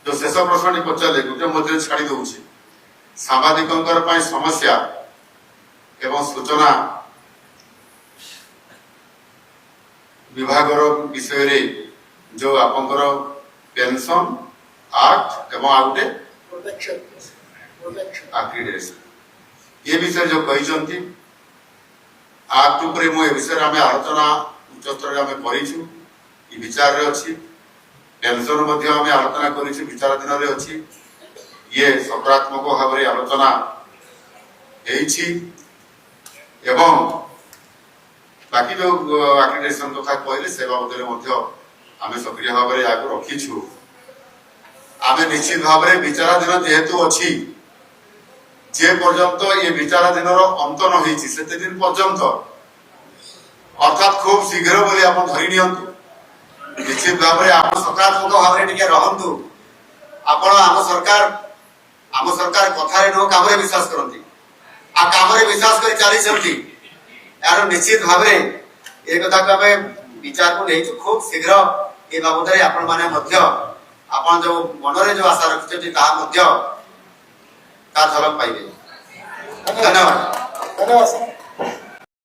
जो शेष प्रश्न पचारे गोटे मध्य छाड़ी दूसरी सांबादिकों समस्या एवं सूचना विभाग विषय रे जो आपंकर पेंशन एक्ट एवं आउटे एक्रीडेशन ये विषय जो कहते एक्ट उपरे मु ए विषय आम आलोचना उच्च स्तर में करूँ विचार रे अच्छी पेंशन मध्य आम आलोचना कर विचाराधीन रे अच्छी ये सकारात्मक भाव में आलोचना एवं बाकी जो एक्रीडेशन कथा कहले से बाबद आम सक्रिय भाव में यहाँ रखीचु आम निश्चित भाव में विचाराधीन जेहेतु अच्छी जे पर्यंत ये विचाराधीन अंत न होती से दिन पर्यंत अर्थात खूब शीघ्र बोली आप धरी नियंतु निश्चित भाव में आप सकारात्मक भाव में रहतु आपण आम सरकार कथारे नुह काम विश्वास करती आ काम विश्वास कर चली यार निश्चित भाव में ये कथा को आम विचार को नहीं खूब शीघ्र ये बाबद आपण मैंने आपन जो मनरे जो आशा रखिछथि ता झलक पाइबे। धन्यवाद।